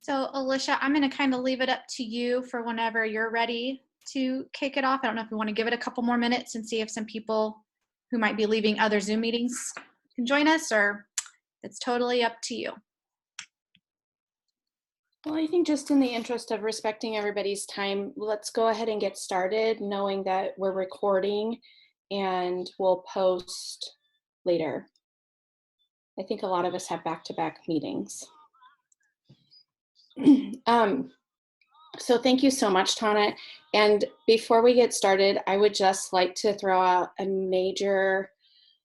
So, Alicia, I'm going to kind of leave it up to you for whenever you're ready to kick it off. I don't know if you want to give it a couple more minutes and see if some people who might be leaving other Zoom meetings can join us, or it's totally up to you. Well, I think just in the interest of respecting everybody's time, let's go ahead and get started, knowing that we're recording and we'll post later. I think a lot of us have back-to-back meetings. So thank you so much, Tana. And before we get started, I would just like to throw out a major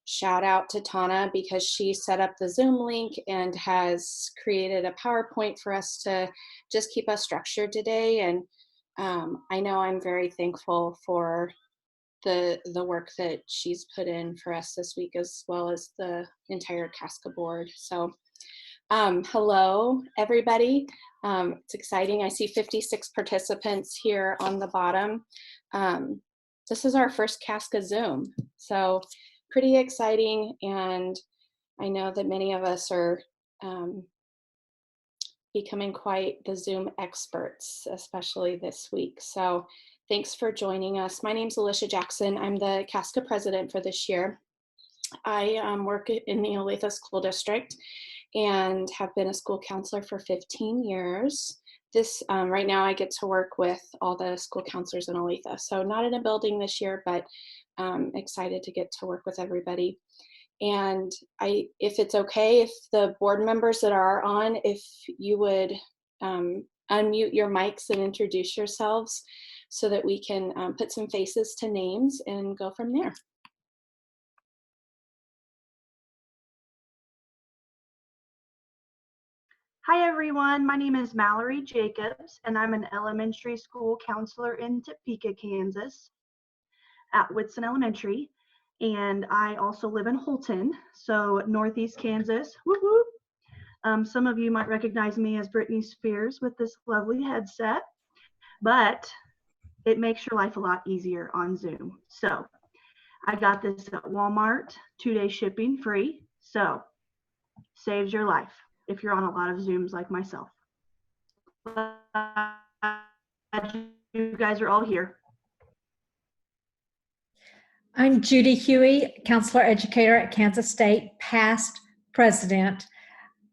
shout out to Tana because she set up the Zoom link and has created a PowerPoint for us to just keep us structured today. And I know I'm very thankful for the work that she's put in for us this week, as well as the entire KSCA board. So hello, everybody. It's exciting. I see 56 participants here on the bottom. This is our first KSCA Zoom, so pretty exciting. And I know that many of us are becoming quite the Zoom experts, especially this week. So thanks for joining us. My name's Alicia Jackson. I'm the KSCA president for this year. I work in the Olathe School District and have been a school counselor for 15 years. Right now I get to work with all the school counselors in Olathe. So not in a building this year, but excited to get to work with everybody. And if it's okay, if the board members that are on, if you would unmute your mics and introduce yourselves so that we can put some faces to names and go from there. Hi everyone, my name is Mallory Jacobs and I'm an elementary school counselor in Topeka, Kansas at Whitson Elementary, and I also live in Holton, so Northeast Kansas. Whoop, whoop. Some of you might recognize me as Britney Spears with this lovely headset, but it makes your life a lot easier on Zoom. So I got this at Walmart, 2-day shipping free, so saves your life if you're on a lot of Zooms like myself. You guys are all here. I'm Judy Huey, counselor educator at Kansas State, past president.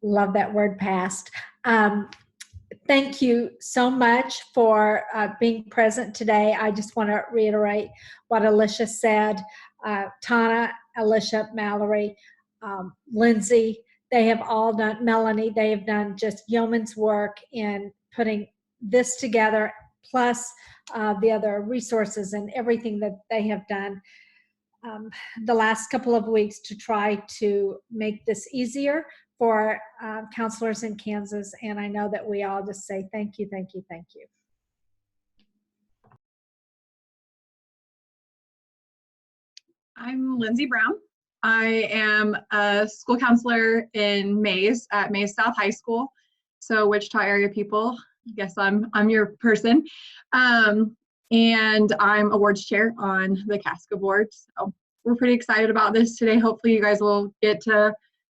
Love that word, past. Thank you so much for being present today. I just want to reiterate what Alicia said. Tana, Alicia, Mallory, Lindsay, they have all done, Melanie, they have done just yeoman's work in putting this together, plus the other resources and everything that they have done the last couple of weeks to try to make this easier for counselors in Kansas. And I know that we all just say thank you, thank you, thank you. I'm Lindsay Brown. I am a school counselor in Mays at Mays South High School. So Wichita area people, I guess I'm your person. And I'm awards chair on the KSCA board. So we're pretty excited about this today. Hopefully you guys will get to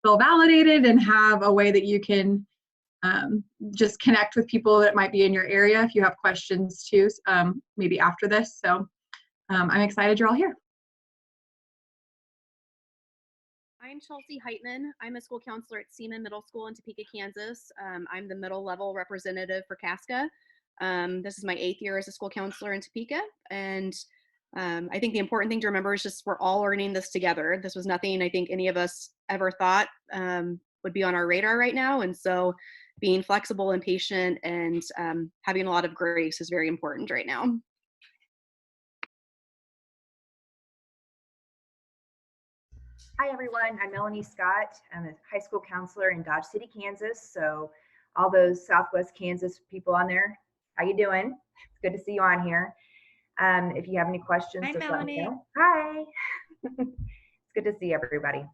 feel validated and have a way that you can just connect with people that might be in your area if you have questions too, maybe after this. So I'm excited you're all here. I'm Chelsea Heitman. I'm a school counselor at Seaman Middle School in Topeka, Kansas. I'm the middle level representative for KSCA. This is my 8th year as a school counselor in Topeka. And I think the important thing to remember is just we're all learning this together. This was nothing I think any of us ever thought would be on our radar right now. And so being flexible and patient and having a lot of grace is very important right now. Hi everyone, I'm Melanie Scott. I'm a high school counselor in Dodge City, Kansas. So all those Southwest Kansas people on there, how you doing? It's good to see you on here. If you have any questions, hi, just Melanie. let me know. Hi. It's good to see everybody.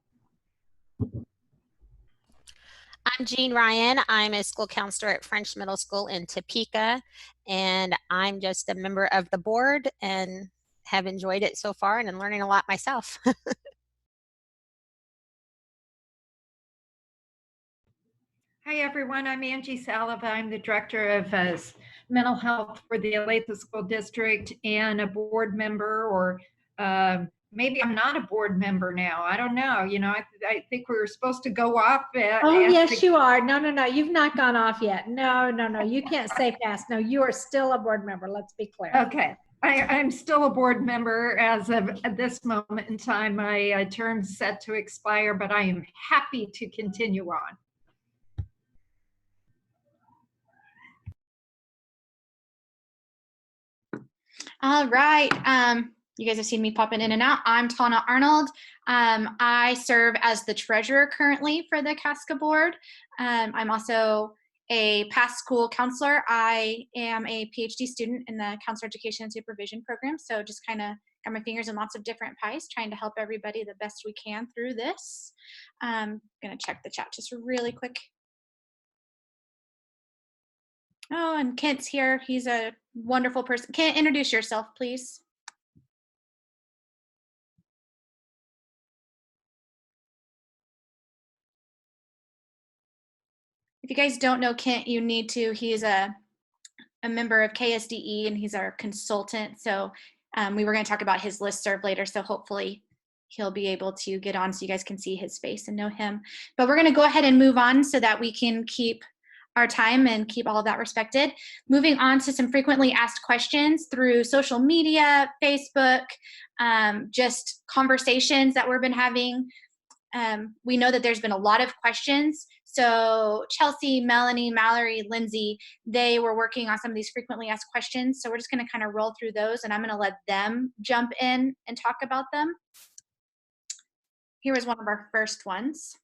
I'm Jean Ryan. I'm a school counselor at French Middle School in Topeka, and I'm just a member of the board and have enjoyed it so far and I'm learning a lot myself. Hi, everyone. I'm Angie Salava. I'm the Director of Mental Health for the Olathe School District and a board member, or maybe I'm not a board member now. I don't know. You know, I think we were supposed to go off. Oh, yes, you are. No. You've not gone off yet. No. You can't say fast. No, you are still a board member. Let's be clear. Okay. I'm still a board member as of at this moment in time. My term's set to expire, but I am happy to continue on. All right. You guys have seen me popping in and out. I'm Tana Arnold. I serve as the treasurer currently for the KSCA board. I'm also a past school counselor. I am a PhD student in the counselor education and supervision program. So just kind of got my fingers in lots of different pies, trying to help everybody the best we can through this. I'm going to check the chat just really quick. Oh, and Kent's here. He's a wonderful person. Kent, introduce yourself, please. If you guys don't know Kent, you need to. He is a member of KSDE and he's our consultant. So we were going to talk about his listserv later. So hopefully he'll be able to get on so you guys can see his face and know him. But we're going to go ahead and move on so that we can keep our time and keep all of that respected. Moving on to some frequently asked questions through social media, Facebook, just conversations that we've been having. We know that there's been a lot of questions. So Chelsea, Melanie, Mallory, Lindsay, they were working on some of these frequently asked questions. So we're just going to kind of roll through those and I'm going to let them jump in and talk about them. Here was one of our first ones.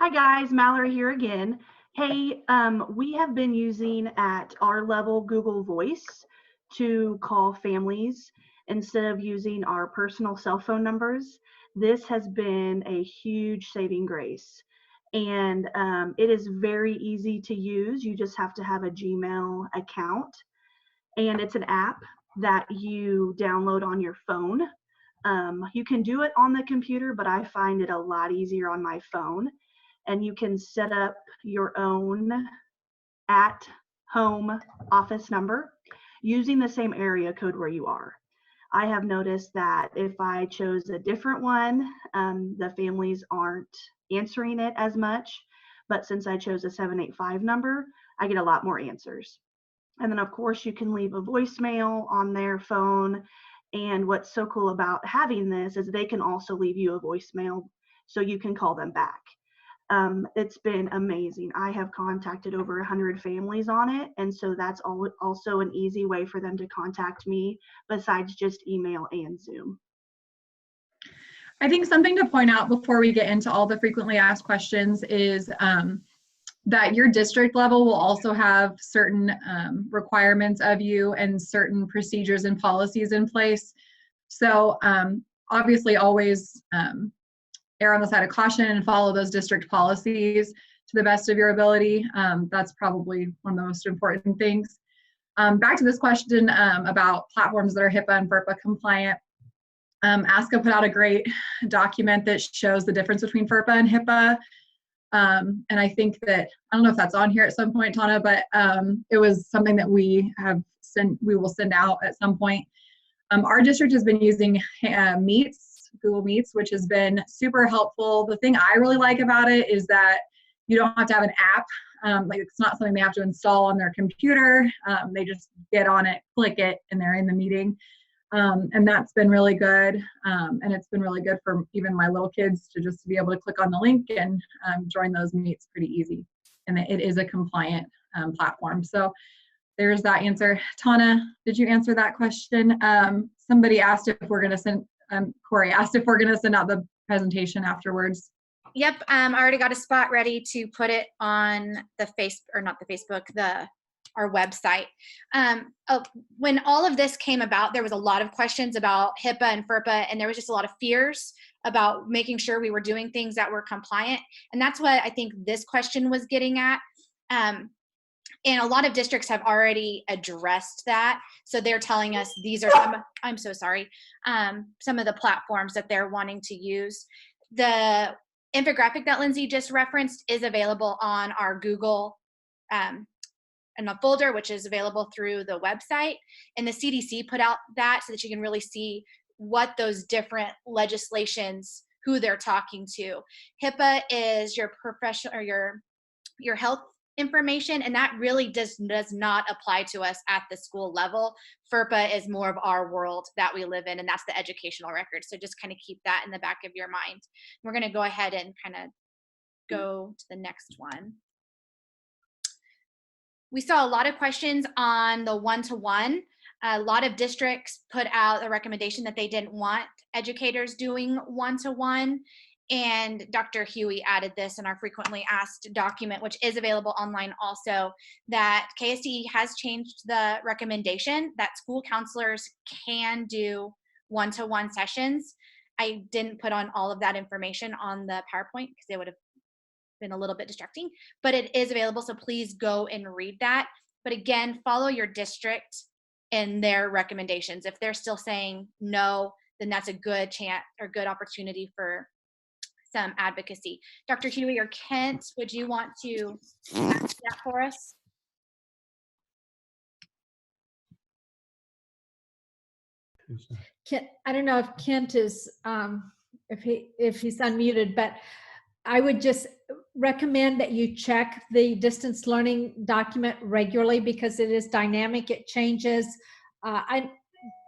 Hi guys, Mallory here again. Hey, we have been using at our level Google Voice to call families instead of using our personal cell phone numbers. This has been a huge saving grace. And it is very easy to use. You just have to have a Gmail account. And it's an app that you download on your phone. You can do it on the computer, but I find it a lot easier on my phone. And you can set up your own at-home office number using the same area code where you are. I have noticed that if I chose a different one, the families aren't answering it as much. But since I chose a 785 number, I get a lot more answers. And then, of course, you can leave a voicemail on their phone. And what's so cool about having this is they can also leave you a voicemail so you can call them back. It's been amazing. I have contacted over 100 families on it. And so that's also an easy way for them to contact me besides just email and Zoom. I think something to point out before we get into all the frequently asked questions is that your district level will also have certain requirements of you and certain procedures and policies in place. So obviously always err on the side of caution and follow those district policies to the best of your ability. That's probably one of the most important things. Back to this question about platforms that are HIPAA and FERPA compliant. ASCA put out a great document that shows the difference between FERPA and HIPAA. And I think that, I don't know if that's on here at some point, Tana, but it was something that we will send out at some point. Our district has been using Google Meets, which has been super helpful. The thing I really like about it is that you don't have to have an app. Like it's not something they have to install on their computer. They just get on it, click it, and they're in the meeting. And that's been really good. And it's been really good for even my little kids to just be able to click on the link and join those meets pretty easy. And it is a compliant platform. So there's that answer. Tana, did you answer that question? Somebody asked if we're going to send, Corey asked if we're going to send out the presentation afterwards. Yep, I already got a spot ready to put it on the our website. When all of this came about, there was a lot of questions about HIPAA and FERPA, and there was just a lot of fears about making sure we were doing things that were compliant. And that's what I think this question was getting at. And a lot of districts have already addressed that. So they're telling us these are some, I'm so sorry, some of the platforms that they're wanting to use. infographic that Lindsay just referenced is available on our Google in a folder, which is available through the website. And the CDC put out that so that you can really see what those different legislations, who they're talking to. HIPAA is your professional or your health information, and that really does not apply to us at the school level. FERPA is more of our world that we live in, and that's the educational record. So just kind of keep that in the back of your mind. We're going to go ahead and kind of go to the next one. We saw a lot of questions on the one-to-one. A lot of districts put out a recommendation that they didn't want educators doing one-to-one. And Dr. Huey added this in our frequently asked document, which is available online also, that KSCA has changed the recommendation that school counselors can do one-to-one sessions. I didn't put on all of that information on the PowerPoint because it would have been a little bit distracting, but it is available. So please go and read that. But again, follow your district and their recommendations. If they're still saying no, then that's a good chance or good opportunity for some advocacy. Dr. Huey or Kent, would you want to ask that for us? Kent, I don't know if Kent is, if he's unmuted, but I would just recommend that you check the distance learning document regularly because it is dynamic. It changes.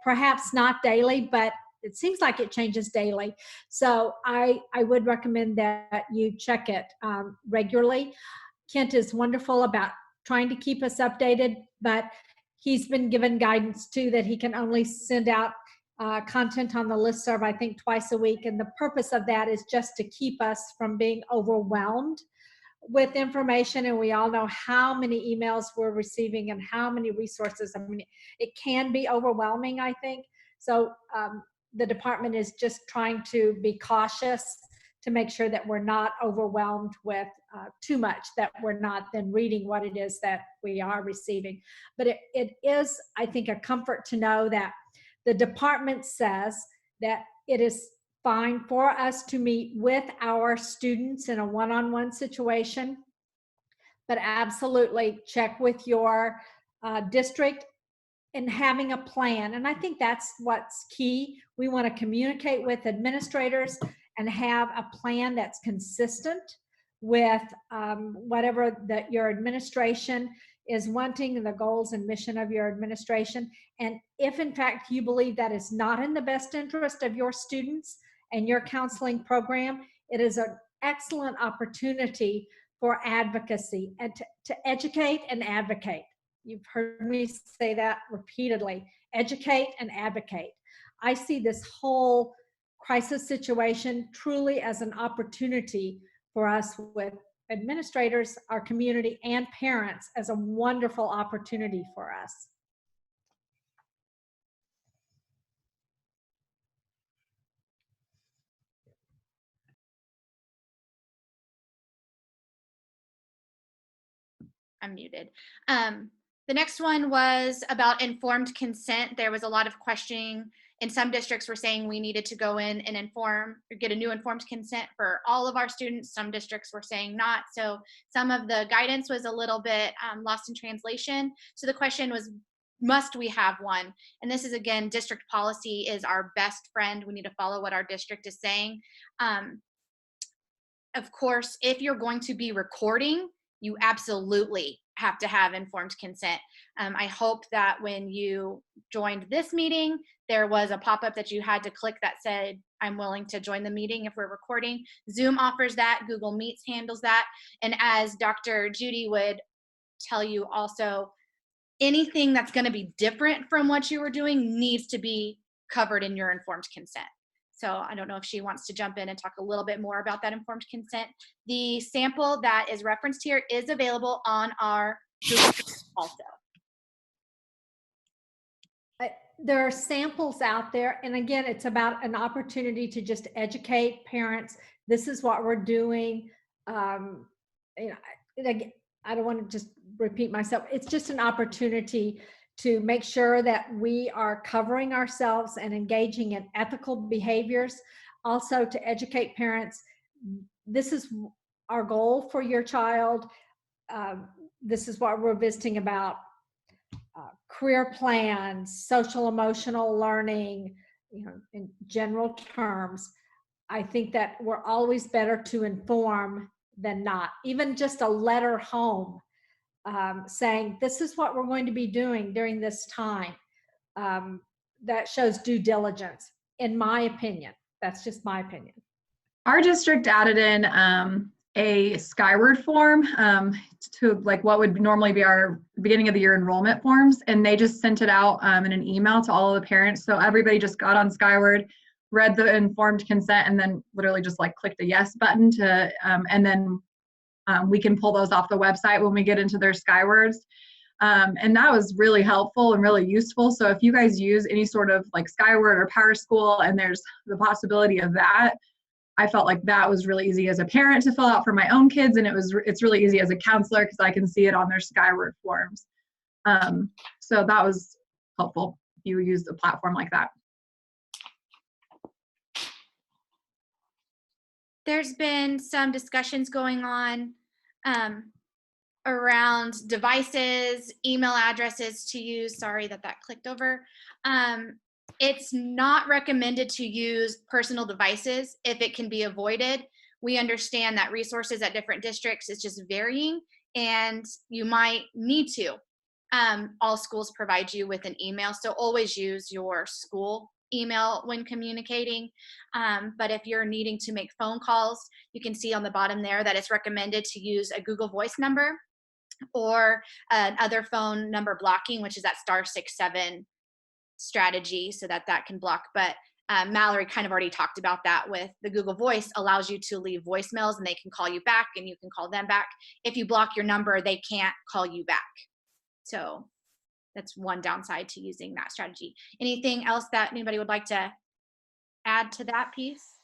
Perhaps not daily, but it seems like it changes daily. So I would recommend that you check it regularly. Kent is wonderful about trying to keep us updated, but he's been given guidance too that he can only send out content on the listserv, I think, twice a week. And the purpose of that is just to keep us from being overwhelmed with information. And we all know how many emails we're receiving and how many resources. I mean, it can be overwhelming, I think. So the department is just trying to be cautious to make sure that we're not overwhelmed with too much, that we're not then reading what it is that we are receiving. But it is, I think, a comfort to know that the department says that it is fine for us to meet with our students in a one-on-one situation, but absolutely check with your district and having a plan. And I think that's what's key. We want to communicate with administrators and have a plan that's consistent with whatever that your administration is wanting and the goals and mission of your administration. And if in fact you believe that is not in the best interest of your students and your counseling program, it is an excellent opportunity for advocacy and to educate and advocate. You've heard me say that repeatedly. Educate and advocate. I see this whole crisis situation truly as an opportunity for us with administrators, our community, and parents as a wonderful opportunity for us. I'm muted. The next one was about informed consent. There was a lot of questioning. In some districts were saying we needed to go in and inform or get a new informed consent for all of our students. Some districts were saying not. So some of the guidance was a little bit lost in translation. So the question was, must we have one? And this is, again, district policy is our best friend. We need to follow what our district is saying. Of course, if you're going to be recording, you absolutely have to have informed consent. I hope that when you joined this meeting, there was a pop-up that you had to click that said, I'm willing to join the meeting if we're recording. Zoom offers that, Google Meets handles that. And as Dr. Judy would tell you also, anything that's gonna be different from what you were doing needs to be covered in your informed consent. So I don't know if she wants to jump in and talk a little bit more about that informed consent. The sample that is referenced here is available on our Google also. There are samples out there. And again, it's about an opportunity to just educate parents. This is what we're doing. You know, I don't want to just repeat myself. It's just an opportunity to make sure that we are covering ourselves and engaging in ethical behaviors. Also to educate parents this is our goal for your child. This is what we're visiting about. Career plans, social emotional learning, in general terms. I think that we're always better to inform than not. Even just a letter home saying, this is what we're going to be doing during this time. That shows due diligence, in my opinion. That's just my opinion. Our district added in a Skyward form to like what would normally be our beginning of the year enrollment forms, and they just sent it out in an email to all of the parents. So everybody just got on Skyward, read the informed consent, and then literally just like clicked the yes button to, and then we can pull those off the website when we get into their Skywards. And that was really helpful and really useful. So if you guys use any sort of like Skyward or Power School and there's the possibility of that, I felt like that was really easy as a parent to fill out for my own kids, and it's really easy as a counselor because I can see it on their Skyward forms. So that was helpful if you use a platform like that. There's been some discussions going on around devices, email addresses to use. Sorry that clicked over. It's not recommended to use personal devices if it can be avoided. We understand that resources at different districts is just varying, and you might need to. All schools provide you with an email, so always use your school email when communicating. But if you're needing to make phone calls, you can see on the bottom there that it's recommended to use a Google Voice number or another phone number blocking, which is that *67 strategy, so that can block. But Mallory kind of already talked about that with the Google Voice. Allows you to leave voicemails and they can call you back and you can call them back. If you block your number, they can't call you back. So that's one downside to using that strategy. Anything else that anybody would like to add to that piece?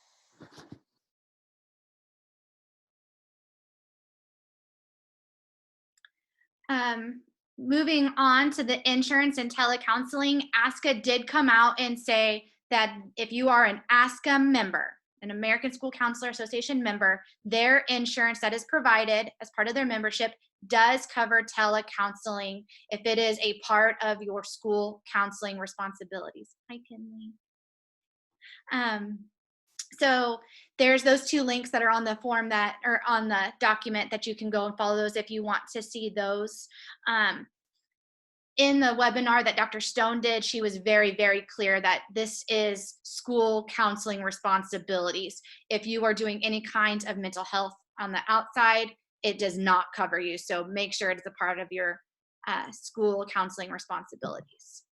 Moving on to the insurance and telecounseling, ASCA did come out and say that if you are an ASCA member, an American School Counselor Association member, their insurance that is provided as part of their membership does cover telecounseling if it is a part of your school counseling responsibilities. Hi, Kinley. So there's those two links that are on the form that are on the document that you can go and follow those if you want to see those. In the webinar that Dr. Stone did, she was very, very clear that this is school counseling responsibilities. If you are doing any kind of mental health on the outside, it does not cover you. So make sure it is a part of your school counseling responsibilities.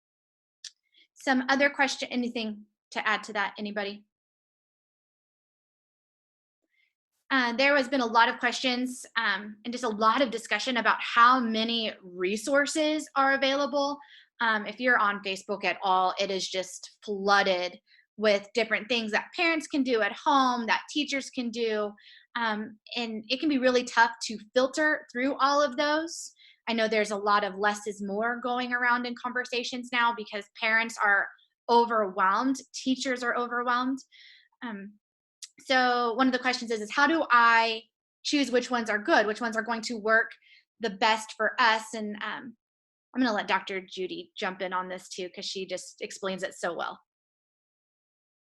Some other question, anything to add to that, anybody? There has been a lot of questions and just a lot of discussion about how many resources are available. If you're on Facebook at all, it is just flooded with different things that parents can do at home, that teachers can do. And it can be really tough to filter through all of those. I know there's a lot of less is more going around in conversations now because parents are overwhelmed, teachers are overwhelmed. So one of the questions is how do I choose which ones are good, which ones are going to work the best for us? And I'm going to let Dr. Judy jump in on this too, because she just explains it so well.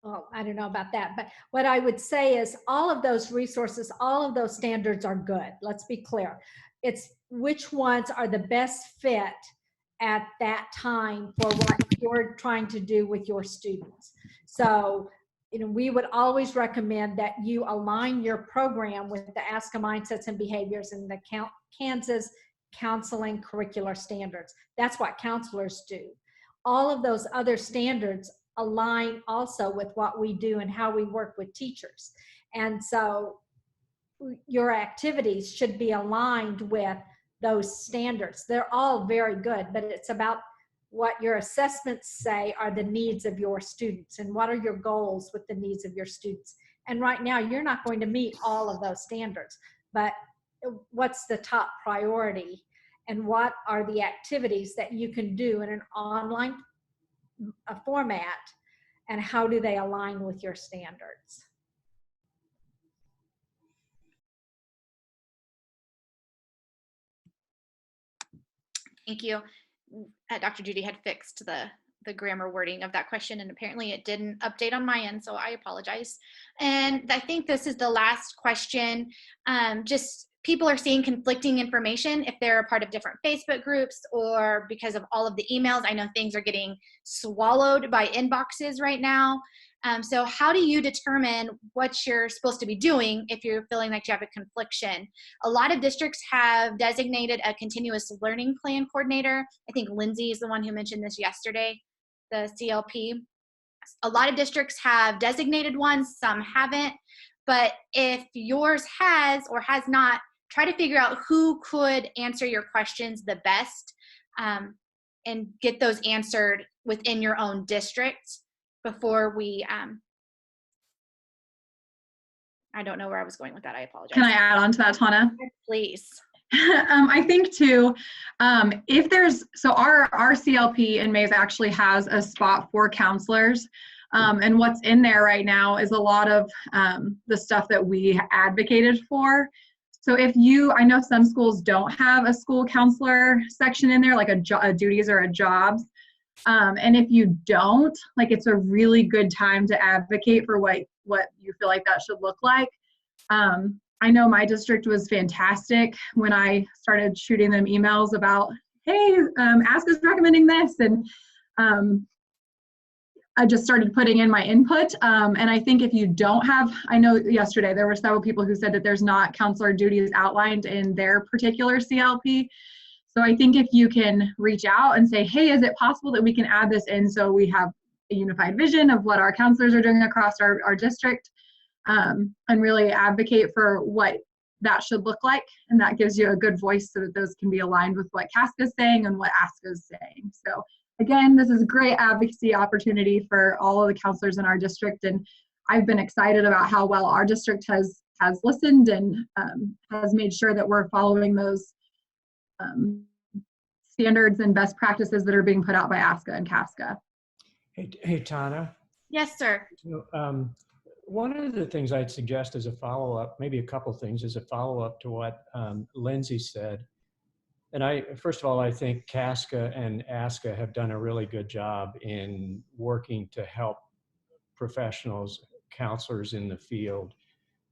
Well, I don't know about that, but what I would say is all of those resources, all of those standards are good. Let's be clear. It's which ones are the best fit at that time for what you're trying to do with your students. So, we would always recommend that you align your program with the ASCA Mindsets and Behaviors and the Kansas Counseling Curricular Standards. That's what counselors do. All of those other standards align also with what we do and how we work with teachers. And so your activities should be aligned with those standards. They're all very good, but it's about what your assessments say are the needs of your students and what are your goals with the needs of your students. And right now, you're not going to meet all of those standards, but what's the top priority and what are the activities that you can do in an online format and how do they align with your standards? Thank you. Dr. Judy had fixed the grammar wording of that question, and apparently it didn't update on my end, so I apologize. And I think this is the last question. Just people are seeing conflicting information if they're a part of different Facebook groups or because of all of the emails. I know things are getting swallowed by inboxes right now. So how do you determine what you're supposed to be doing if you're feeling like you have a confliction? A lot of districts have designated a continuous learning plan coordinator. I think Lindsay is the one who mentioned this yesterday, the CLP. A lot of districts have designated ones, some haven't. But if yours has or has not, try to figure out who could answer your questions the best, and get those answered within your own district before we, I don't know where I was going with that. I apologize. Can I add on to that, Tana? Please. I think too, if there's, so our CLP in Mays actually has a spot for counselors. And what's in there right now is a lot of the stuff that we advocated for. So if you, I know some schools don't have a school counselor section in there, like a duties or a jobs. And if you don't, like, it's a really good time to advocate for what you feel like that should look like. I know my district was fantastic when I started shooting them emails about, hey, ASCA's recommending this. And I just started putting in my input. And I think if you don't have, I know yesterday there were several people who said that there's not counselor duties outlined in their particular CLP. So I think if you can reach out and say, hey, is it possible that we can add this in so we have a unified vision of what our counselors are doing across our district, and really advocate for what that should look like. And that gives you a good voice so that those can be aligned with what KSCA is saying and what ASCA is saying. So again, this is a great advocacy opportunity for all of the counselors in our district. And I've been excited about how well our district has listened and has made sure that we're following those standards and best practices that are being put out by ASCA and KSCA. Hey, Tana. Yes, sir. One of the things I'd suggest as a follow-up, maybe a couple things as a follow-up to what Lindsay said. And first of all, I think KSCA and ASCA have done a really good job in working to help professionals, counselors in the field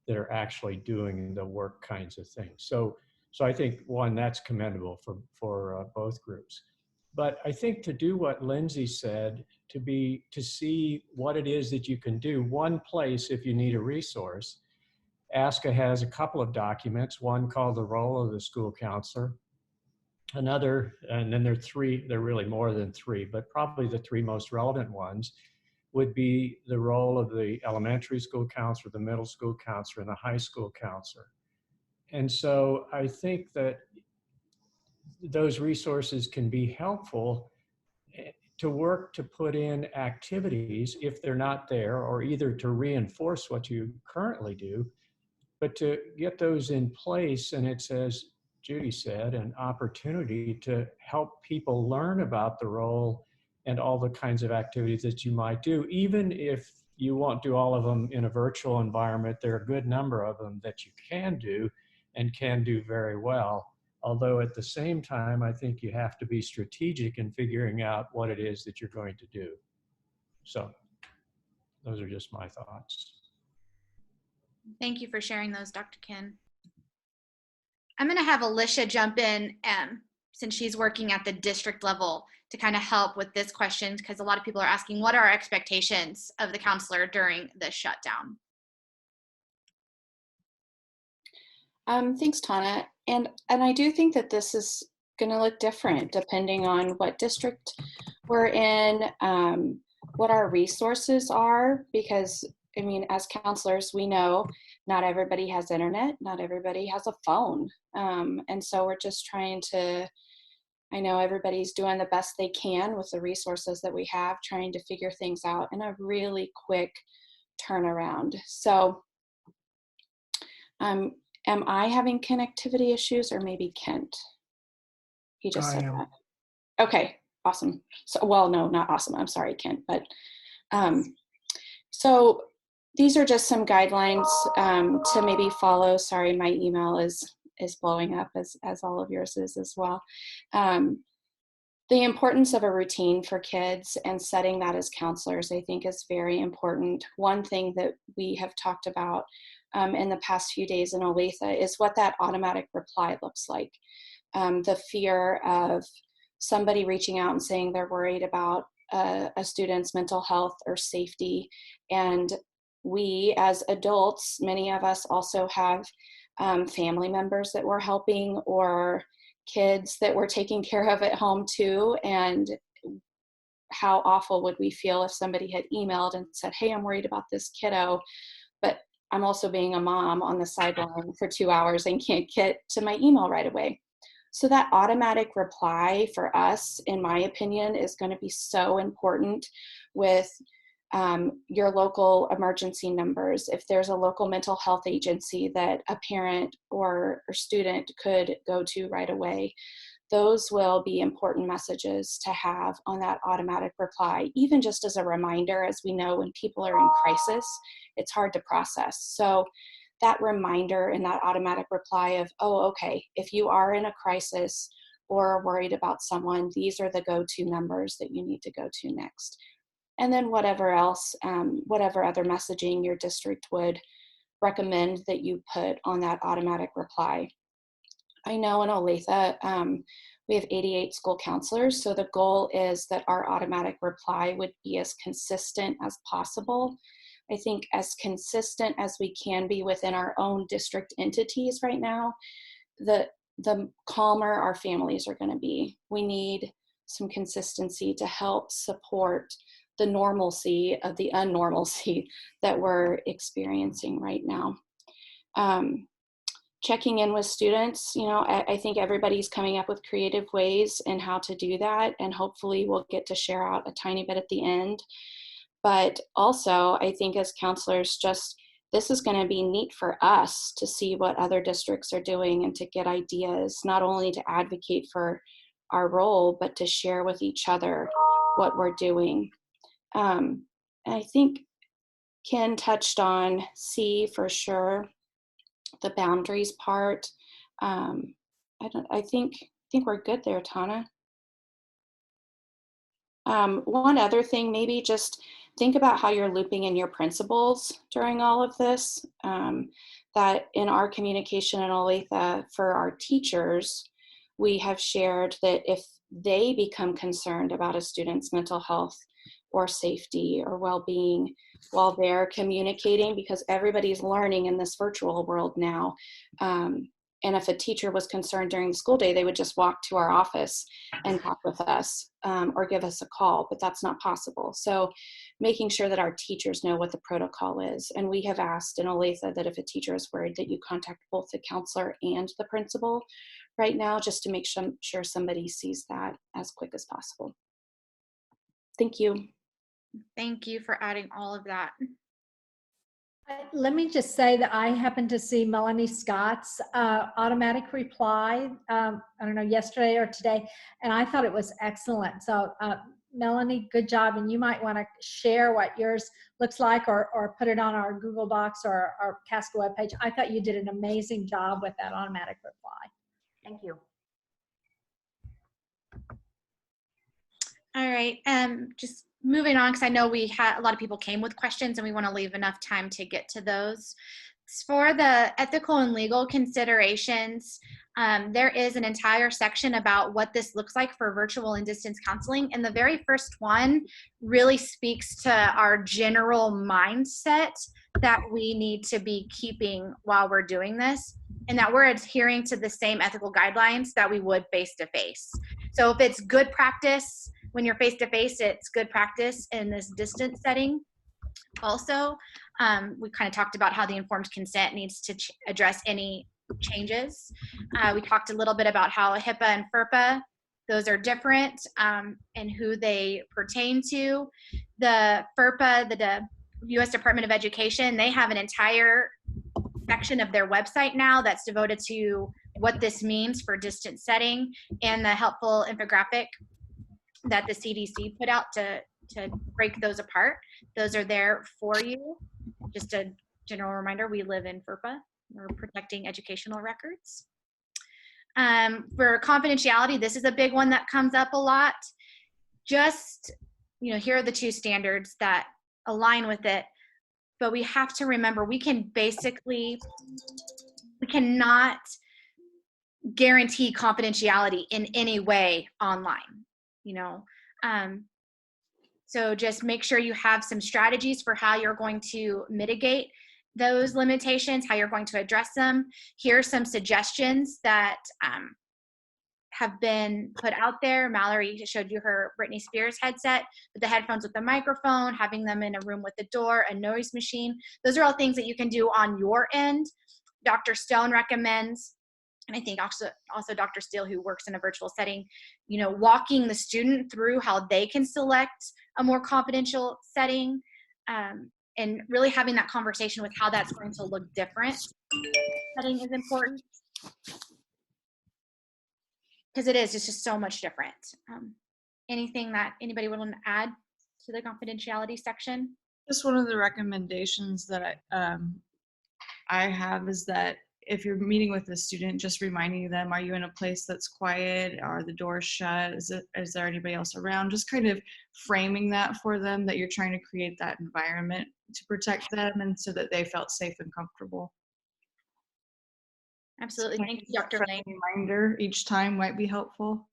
that are actually doing the work kinds of things. So I think, one, that's commendable for both groups. But I think to do what Lindsay said, to see what it is that you can do, one place if you need a resource, ASCA has a couple of documents, one called The Role of the School Counselor, another, and then there are three, there are really more than three, but probably the three most relevant ones would be the role of the elementary school counselor, the middle school counselor, and the high school counselor. And so I think that those resources can be helpful to work to put in activities if they're not there, or either to reinforce what you currently do, but to get those in place. And it's, as Judy said, an opportunity to help people learn about the role and all the kinds of activities that you might do. Even if you won't do all of them in a virtual environment, there are a good number of them that you can do and can do very well. Although at the same time, I think you have to be strategic in figuring out what it is that you're going to do. So those are just my thoughts. Thank you for sharing those, Dr. Ken. I'm going to have Alicia jump in since she's working at the district level to kind of help with this question, because a lot of people are asking, what are our expectations of the counselor during the shutdown? Thanks, Tana. And I do think that this is going to look different depending on what district we're in, what our resources are, because I mean, as counselors, we know not everybody has internet, not everybody has a phone. And so we're just trying to, I know everybody's doing the best they can with the resources that we have, trying to figure things out in a really quick turnaround. So am I having connectivity issues, or maybe Kent? He just said that. Okay, awesome. So, well, no, not awesome. I'm sorry, Kent. But so these are just some guidelines to maybe follow. Sorry, my email is blowing up as all of yours is as well. The importance of a routine for kids and setting that as counselors, I think, is very important. One thing that we have talked about in the past few days in Olathe is what that automatic reply looks like. The fear of somebody reaching out and saying they're worried about a student's mental health or safety. And we as adults, many of us also have family members that we're helping or kids that we're taking care of at home too. And how awful would we feel if somebody had emailed and said, hey, I'm worried about this kiddo, but I'm also being a mom on the sideline for 2 hours and can't get to my email right away. So that automatic reply for us, in my opinion, is going to be so important with your local emergency numbers. If there's a local mental health agency that a parent or student could go to right away, those will be important messages to have on that automatic reply, even just as a reminder. As we know, when people are in crisis, it's hard to process. So that reminder in that automatic reply of, oh, okay, if you are in a crisis or worried about someone, these are the go-to numbers that you need to go to next. And then whatever else, whatever other messaging your district would recommend that you put on that automatic reply. I know in Olathe, we have 88 school counselors, so the goal is that our automatic reply would be as consistent as possible. I think as consistent as we can be within our own district entities right now, the calmer our families are going to be. We need some consistency to help support the normalcy of the unnormalcy that we're experiencing right now. Checking in with students, I think everybody's coming up with creative ways in how to do that, and hopefully we'll get to share out a tiny bit at the end. But also, I think as counselors, this is going to be neat for us to see what other districts are doing and to get ideas, not only to advocate for our role, but to share with each other what we're doing. And I think Ken touched on C for sure, the boundaries part. I think we're good there, Tana. One other thing, maybe just think about how you're looping in your principals during all of this. That in our communication in Olathe for our teachers, we have shared that if they become concerned about a student's mental health or safety or well-being while they're communicating, because everybody's learning in this virtual world now, and if a teacher was concerned during the school day, they would just walk to our office and talk with us or give us a call, but that's not possible. So making sure that our teachers know what the protocol is. And we have asked in Olathe that if a teacher is worried, that you contact both the counselor and the principal right now, just to make sure somebody sees that as quick as possible. Thank you. Thank you for adding all of that. Let me just say that I happened to see Melanie Scott's automatic reply, I don't know, yesterday or today, and I thought it was excellent. So Melanie, good job. And you might want to share what yours looks like or put it on our Google Docs or our KSCA webpage. I thought you did an amazing job with that automatic reply. Thank you. All right, just moving on, because I know we had a lot of people came with questions and we want to leave enough time to get to those. For the ethical and legal considerations, there is an entire section about what this looks like for virtual and distance counseling. And the very first one really speaks to our general mindset that we need to be keeping while we're doing this, and that we're adhering to the same ethical guidelines that we would face-to-face. So if it's good practice when you're face-to-face, it's good practice in this distance setting. Also, we kind of talked about how the informed consent needs to address any changes. We talked a little bit about how HIPAA and FERPA, those are different and who they pertain to. The FERPA, the U.S. Department of Education, they have an entire section of their website now that's devoted to what this means for distance setting, and the helpful infographic that the CDC put out to break those apart. Those are there for you. Just a general reminder, we live in FERPA. We're protecting educational records. For confidentiality, this is a big one that comes up a lot. Just, here are the two standards that align with it. But we have to remember, we cannot guarantee confidentiality in any way online, so just make sure you have some strategies for how you're going to mitigate those limitations, how you're going to address them. Here are some suggestions that have been put out there. Mallory showed you her Britney Spears headset with the headphones with the microphone, having them in a room with a door, a noise machine. Those are all things that you can do on your end. Dr. Stone recommends, and I think also Dr. Steele, who works in a virtual setting, walking the student through how they can select a more confidential setting, and really having that conversation with how that's going to look different. Setting is important because it's just so much different. Anything that anybody would want to add to the confidentiality section? Just one of the recommendations that I have is that if you're meeting with a student, just reminding them, are you in a place that's quiet? Are the doors shut? Is there anybody else around? Just kind of framing that for them, that you're trying to create that environment to protect them and so that they felt safe and comfortable. Absolutely. Thank you, Dr. Lane. Reminder each time might be helpful.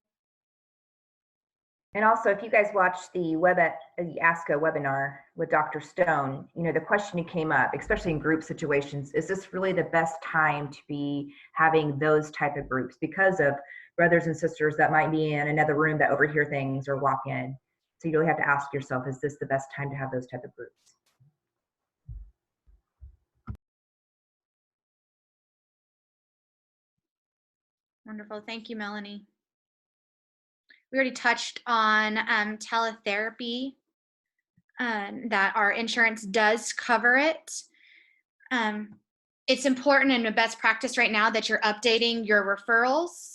And also, if you guys watched the ASCA webinar with Dr. Stone, the question came up, especially in group situations, is this really the best time to be having those type of groups because of brothers and sisters that might be in another room that overhear things or walk in? So you really have to ask yourself, is this the best time to have those type of groups? Wonderful. Thank you, Melanie. We already touched on teletherapy, that our insurance does cover it. It's important and a best practice right now that you're updating your referrals,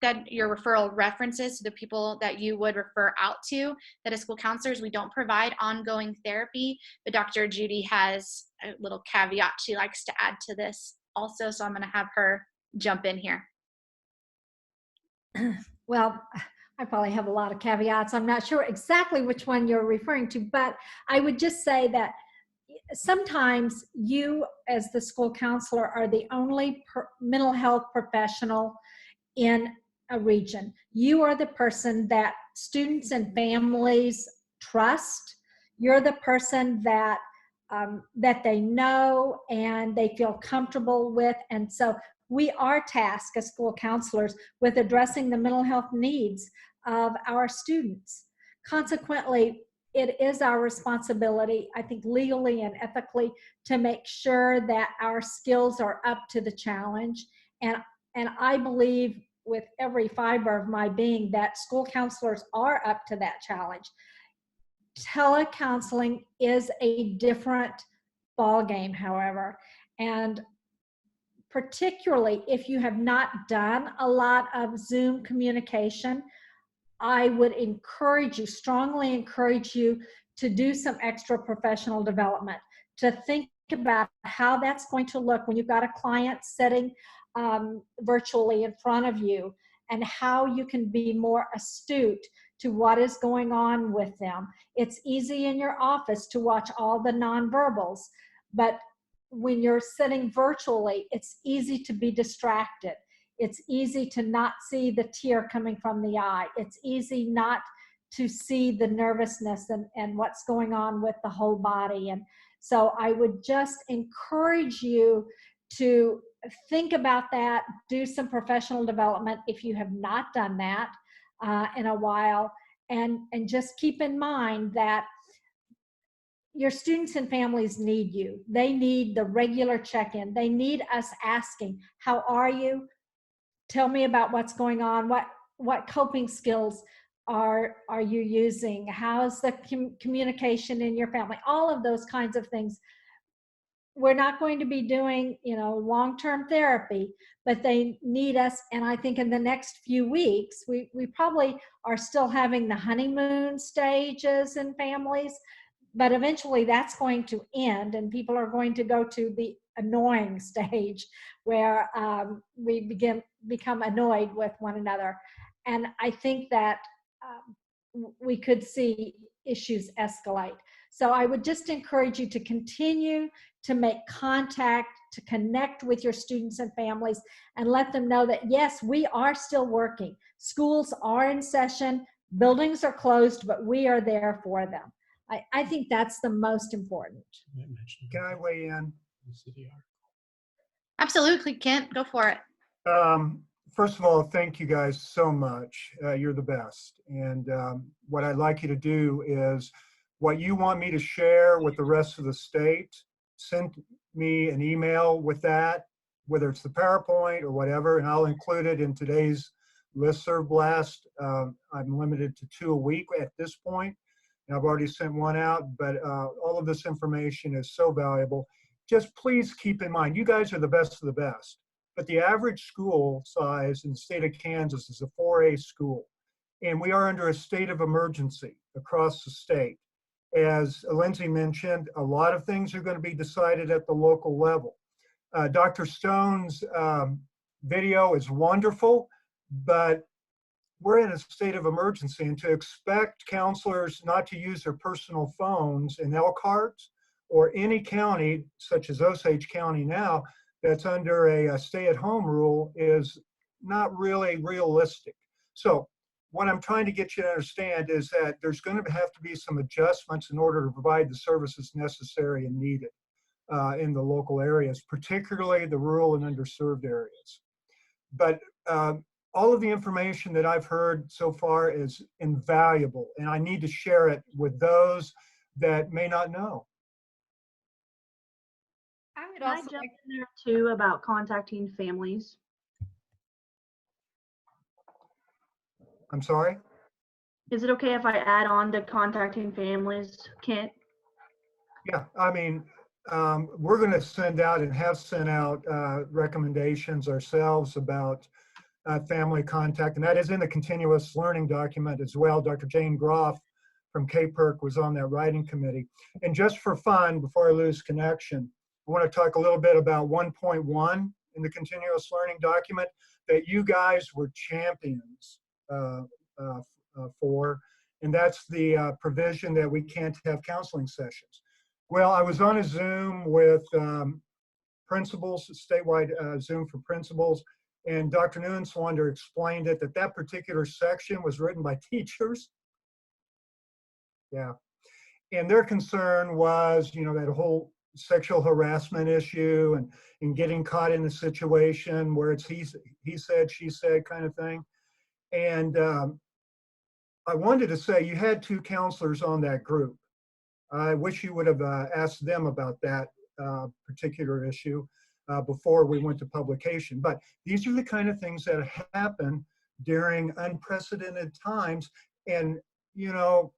that your referral references to the people that you would refer out to. That as school counselors, we don't provide ongoing therapy, but Dr. Judy has a little caveat she likes to add to this also, so I'm going to have her jump in here. Well, I probably have a lot of caveats. I'm not sure exactly which one you're referring to, but I would just say that sometimes you, as the school counselor, are the only mental health professional in a region. You are the person that students and families trust. You're the person that they know and they feel comfortable with. And so we are tasked as school counselors with addressing the mental health needs of our students. Consequently, it is our responsibility, I think legally and ethically, to make sure that our skills are up to the challenge. And I believe with every fiber of my being that school counselors are up to that challenge. Telecounseling is a different ballgame, however, and particularly if you have not done a lot of Zoom communication, I would strongly encourage you to do some extra professional development, to think about how that's going to look when you've got a client sitting virtually in front of you, and how you can be more astute to what is going on with them. It's easy in your office to watch all the nonverbals, but when you're sitting virtually, it's easy to be distracted. It's easy to not see the tear coming from the eye. It's easy not to see the nervousness and what's going on with the whole body. And so I would just encourage you to think about that, do some professional development if you have not done that in a while, and just keep in mind that your students and families need you. They need the regular check-in. They need us asking, how are you? Tell me about what's going on. What coping skills are you using? How's the communication in your family? All of those kinds of things. We're not going to be doing, long-term therapy, but they need us. And I think in the next few weeks, we probably are still having the honeymoon stages in families, but eventually that's going to end and people are going to go to the annoying stage where we become annoyed with one another. And I think that we could see issues escalate. So I would just encourage you to continue to make contact, to connect with your students and families, and let them know that, yes, we are still working. Schools are in session, buildings are closed, but we are there for them. I think that's the most important. Can I weigh in? Absolutely, Kent, go for it. First of all, thank you guys so much. You're the best. And what I'd like you to do is what you want me to share with the rest of the state, send me an email with that, whether it's the PowerPoint or whatever, and I'll include it in today's listserv blast. I'm limited to 2 a week at this point, and I've already sent one out, but all of this information is so valuable. Just please keep in mind, you guys are the best of the best. But the average school size in the state of Kansas is a 4A school. And we are under a state of emergency across the state. As Lindsay mentioned, a lot of things are going to be decided at the local level. Dr. Stone's video is wonderful, but we're in a state of emergency. And to expect counselors not to use their personal phones in Elkhart or any county, such as Osage County now, that's under a stay-at-home rule is not really realistic. So what I'm trying to get you to understand is that there's going to have to be some adjustments in order to provide the services necessary and needed in the local areas, particularly the rural and underserved areas. But all of the information that I've heard so far is invaluable, and I need to share it with those that may not know. I would Can I also jump like, in there too about contacting families? I'm sorry? Is it okay if I add on to contacting families, Kent? Yeah, I mean, we're going to send out and have sent out recommendations ourselves about family contact, and that is in the continuous learning document as well. Dr. Jane Groff from KPERC was on that writing committee. And just for fun, before I lose connection, I want to talk a little bit about 1.1 in the continuous learning document that you guys were champions for, and that's the provision that we can't have counseling sessions. Well, I was on a Zoom with principals, statewide Zoom for principals, and Dr. Nuenswander explained it, that particular section was written by teachers. Yeah, and their concern was, you know, that whole sexual harassment issue and getting caught in a situation where it's he said, she said kind of thing. And I wanted to say you had 2 counselors on that group. I wish you would have asked them about that particular issue before we went to publication. But these are the kind of things that happen during unprecedented times. And, you know,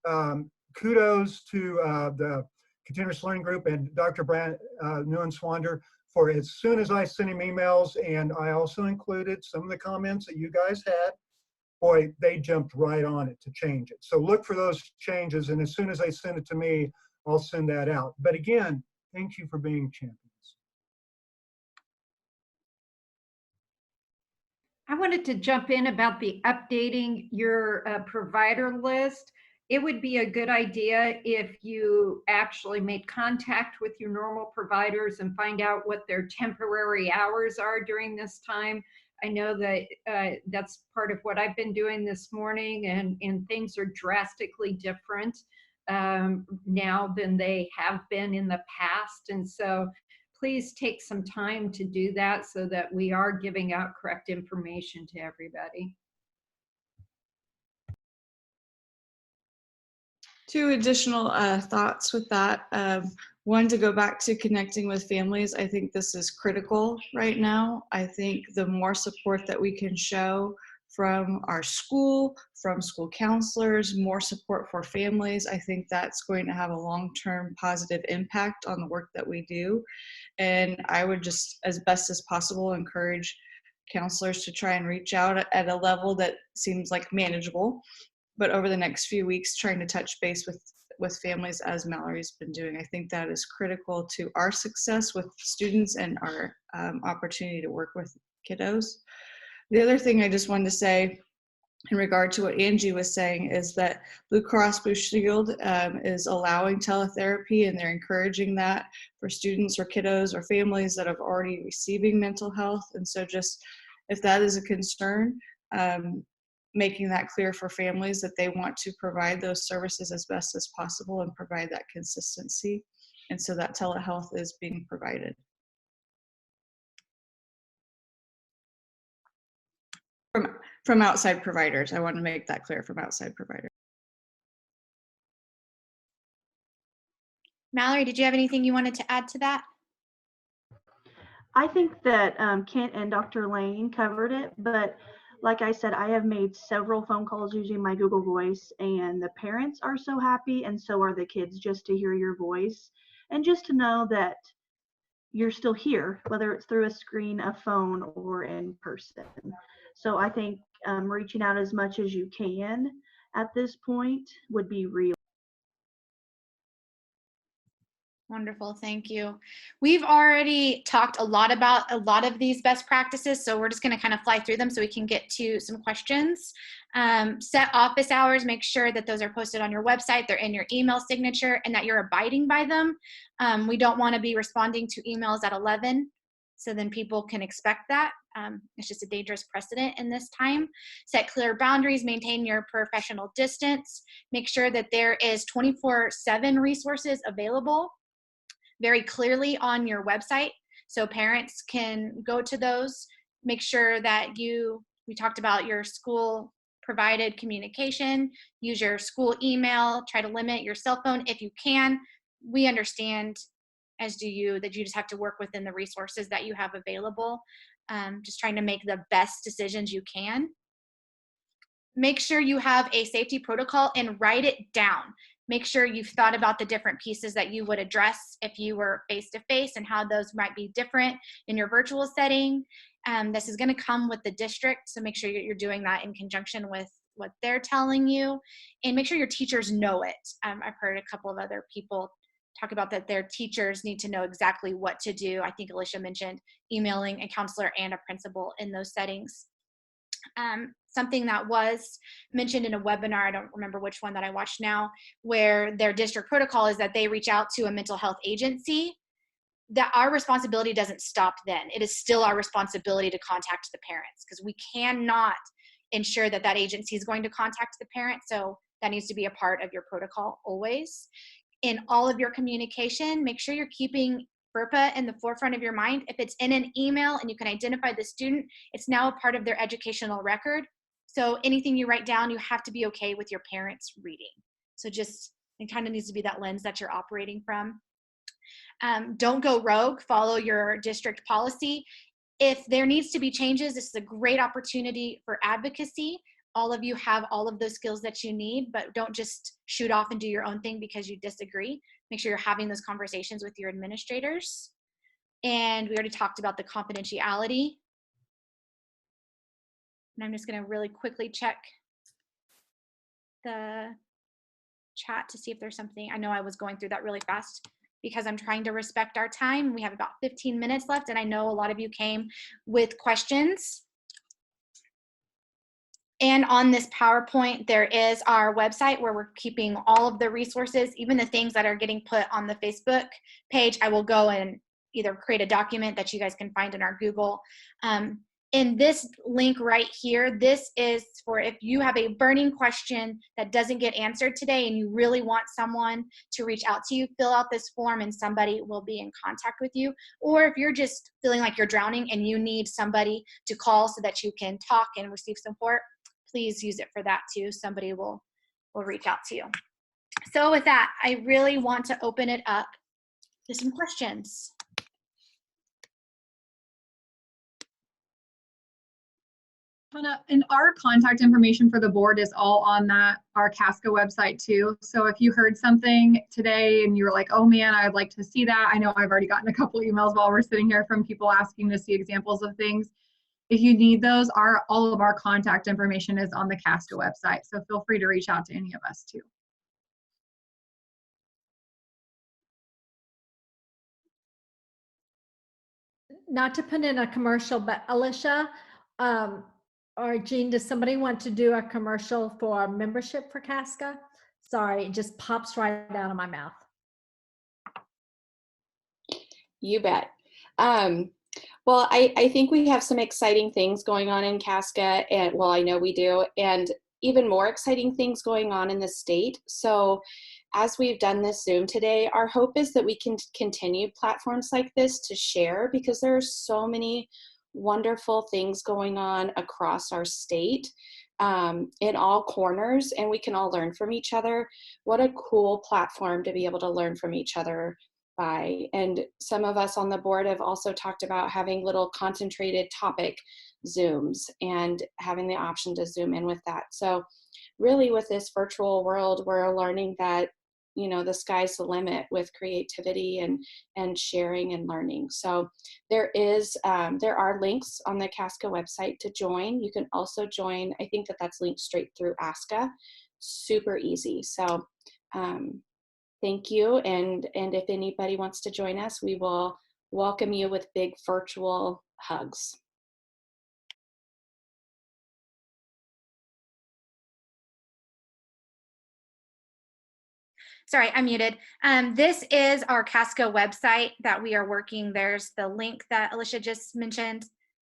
kudos to the Continuous Learning Group and Dr. Brand Nuenswander for, as soon as I sent him emails, and I also included some of the comments that you guys had, boy, they jumped right on it to change it. So look for those changes, and as soon as they send it to me, I'll send that out. But again, thank you for being champions. I wanted to jump in about the updating your provider list. It would be a good idea if you actually made contact with your normal providers and find out what their temporary hours are during this time. I know that that's part of what I've been doing this morning, and things are drastically different now than they have been in the past. And so please take some time to do that so that we are giving out correct information to everybody. 2 additional thoughts with that. One, to go back to connecting with families. I think this is critical right now. I think the more support that we can show from our school, from school counselors, more support for families, I think that's going to have a long-term positive impact on the work that we do. And I would just, as best as possible, encourage counselors to try and reach out at a level that seems like manageable. But over the next few weeks, trying to touch base with with families as Mallory's been doing. I think that is critical to our success with students and our opportunity to work with kiddos. The other thing I just wanted to say in regard to what Angie was saying is that Blue Cross Blue Shield is allowing teletherapy, and they're encouraging that for students or kiddos or families that are already receiving mental health. And so just if that is a concern, making that clear for families that they want to provide those services as best as possible and provide that consistency. And so that telehealth is being provided. From outside providers. I want to make that clear, from outside providers. Mallory, did you have anything you wanted to add to that? I think that Kent and Dr. Lane covered it, but like I said, I have made several phone calls using my Google Voice, and the parents are so happy, and so are the kids, just to hear your voice and just to know that you're still here, whether it's through a screen, a phone, or in person. So I think reaching out as much as you can at this point would be really Wonderful, thank you. We've already talked a lot about a lot of these best practices, so we're just gonna kind of fly through them so we can get to some questions. Set office hours, make sure that those are posted on your website, they're in your email signature, and that you're abiding by them. We don't wanna be responding to emails at 11, so then people can expect that. It's just a dangerous precedent in this time. Set clear boundaries, maintain your professional distance, make sure that there is 24/7 resources available very clearly on your website so parents can go to those. Make sure that we talked about your school provided communication, use your school email, try to limit your cell phone if you can. We understand, as do you, that you just have to work within the resources that you have available. Just trying to make the best decisions you can. Make sure you have a safety protocol and write it down. Make sure you've thought about the different pieces that you would address if you were face-to-face and how those might be different in your virtual setting. This is going to come with the district, so make sure you're doing that in conjunction with what they're telling you, and make sure your teachers know it. I've heard a couple of other people talk about that their teachers need to know exactly what to do. I think Alicia mentioned emailing a counselor and a principal in those settings. Something that was mentioned in a webinar, I don't remember which one that I watched now, where their district protocol is that they reach out to a mental health agency. That our responsibility doesn't stop then. It is still our responsibility to contact the parents, because we cannot ensure that that agency is going to contact the parent. So that needs to be a part of your protocol always. In all of your communication, make sure you're keeping FERPA in the forefront of your mind. If it's in an email and you can identify the student, it's now a part of their educational record. So anything you write down, you have to be okay with your parents reading. So just, it kind of needs to be that lens that you're operating from. Don't go rogue, follow your district policy. If there needs to be changes, this is a great opportunity for advocacy. All of you have all of those skills that you need, but don't just shoot off and do your own thing because you disagree. Make sure you're having those conversations with your administrators. And we already talked about the confidentiality. And I'm just going to really quickly check the chat to see if there's something. I know I was going through that really fast because I'm trying to respect our time. We have about 15 minutes left, and I know a lot of you came with questions. And on this PowerPoint, there is our website where we're keeping all of the resources, even the things that are getting put on the Facebook page. I will go and either create a document that you guys can find in our Google. In this link right here, this is for if you have a burning question that doesn't get answered today and you really want someone to reach out to you, fill out this form and somebody will be in contact with you. Or if you're just feeling like you're drowning and you need somebody to call so that you can talk and receive support, please use it for that too. Somebody will reach out to you. So with that, I really want to open it up to some questions. And our contact information for the board is all on our KSCA website too. So if you heard something today and you were like, oh man, I'd like to see that. I know I've already gotten a couple emails while we're sitting here from people asking to see examples of things. If you need those, all of our contact information is on the KSCA website. So feel free to reach out to any of us too. not to put in a commercial, but Alicia, or Jean, does somebody want to do a commercial for membership for KSCA? Sorry, it just pops right out of my mouth. You bet. Well, I think we have some exciting things going on in KSCA, and well, I know we do, and even more exciting things going on in the state. So as we've done this Zoom today, our hope is that we can continue platforms like this to share, because there are so many wonderful things going on across our state in all corners, and we can all learn from each other. What a cool platform to be able to learn from each other by. And some of us on the board have also talked about having little concentrated topic Zooms and having the option to Zoom in with that. So really with this virtual world, we're learning that, you know, the sky's the limit with creativity and sharing and learning. So there are links on the KSCA website to join. You can also join, I think that's linked straight through ASCA. Super easy. So thank you. And if anybody wants to join us, we will welcome you with big virtual hugs. Sorry, I'm muted. This is our KSCA website that we are working. There's the link that Alicia just mentioned,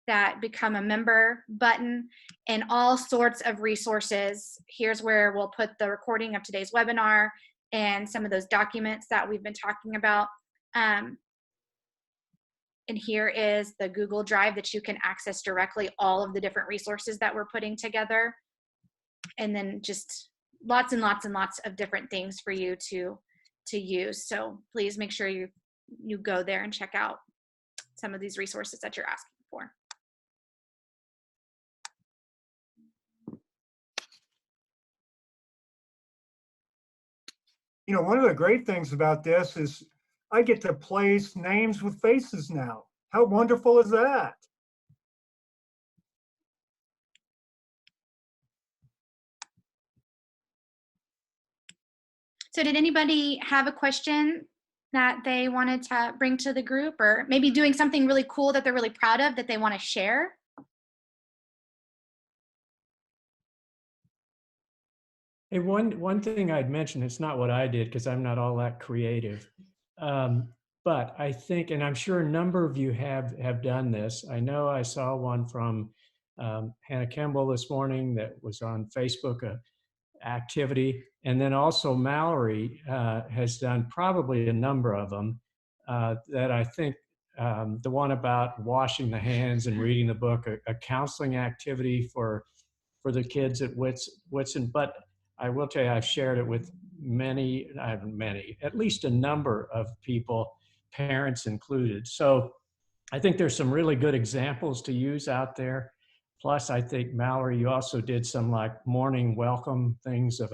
that become a member button, and all sorts of resources. Here's where we'll put the recording of today's webinar and some of those documents that we've been talking about. And here is the Google Drive that you can access directly all of the different resources that we're putting together. And then just lots and lots and lots of different things for you to use. So please make sure you go there and check out some of these resources that you're asking for. You know, one of the great things about this is I get to place names with faces now. How wonderful is that? So did anybody have a question that they wanted to bring to the group, or maybe doing something really cool that they're really proud of that they want to share? Hey, one thing I'd mention, it's not what I did because I'm not all that creative. But I think, and I'm sure a number of you have done this. I know I saw one from Hannah Kimball this morning that was on Facebook, activity. And then also Mallory has done probably a number of them that I think the one about washing the hands and reading the book, a counseling activity for the kids at Whitson. But I will tell you, I've shared it with at least a number of people, parents included. So I think there's some really good examples to use out there. Plus, I think, Mallory, you also did some like morning welcome things of